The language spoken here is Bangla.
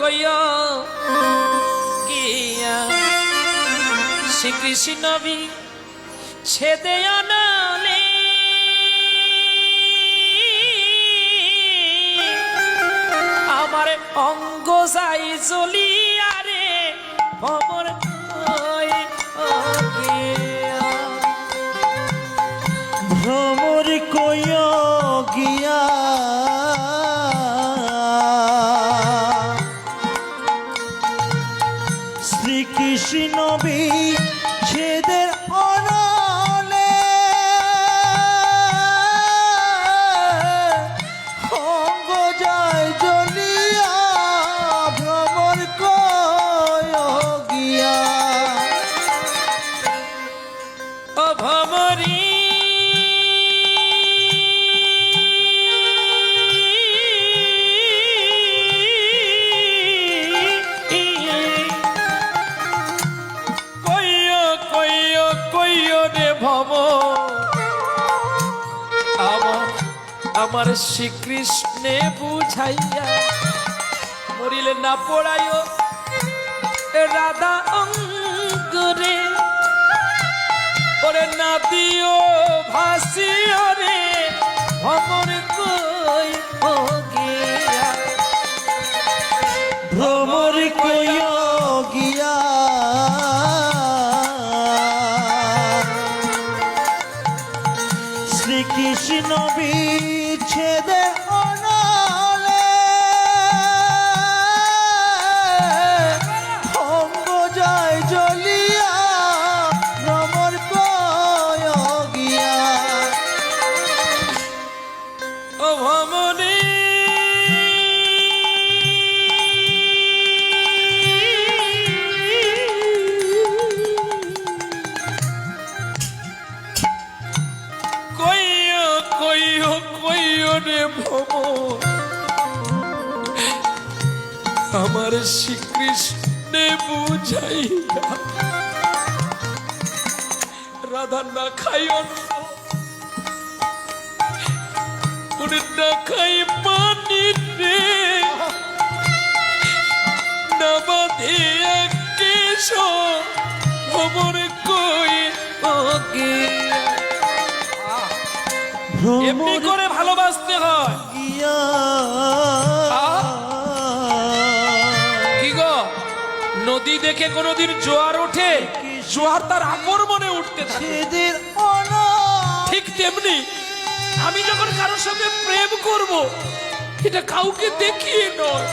কইয়া গিয়া শ্রীকৃষ্ণ বি ছেদে আনালে আমার অঙ্গ যাই জ্বলিয়া রে ভ্রমর ভ্রমর কইয়া গিয়া শ্রীকৃষ্ণ বিচ্ছেদের অনলে অঙ্গ যায় জ্বলিয়া ভ্রমর কইয়া গিয়া ও ভ্রমরী আমার শ্রীকৃষ্ণে বুঝাইয়া মরিলে না পড়াইও রাধা অঙ্গরে ওরে না দিও ভাসিও রে ভ্রমর কই ও গিয়া ভ্রমর কইয়া গিয়া শ্রীকৃষ্ণ বিচ্ছেদে অনলে অঙ্গ যায় জ্বলিয়া ভ্রমর কইয়া গিয়া ও ভ্রমরে আমার শ্রীকৃষ্ণে বুঝাইয়া রাধা না খাই না খাই পানি রে না বাঁধে কেশ খবর কই ওকে এমনি করে ভালোবাসতে হয় কি গো নদী দেখে কোনোদিন জোয়ার ওঠে জোয়ার তার আকর্ষণে উঠতে থাকে ঠিক তেমনি আমি যখন কারোর সঙ্গে প্রেম করব এটা কাউকে দেখিয়ে নয়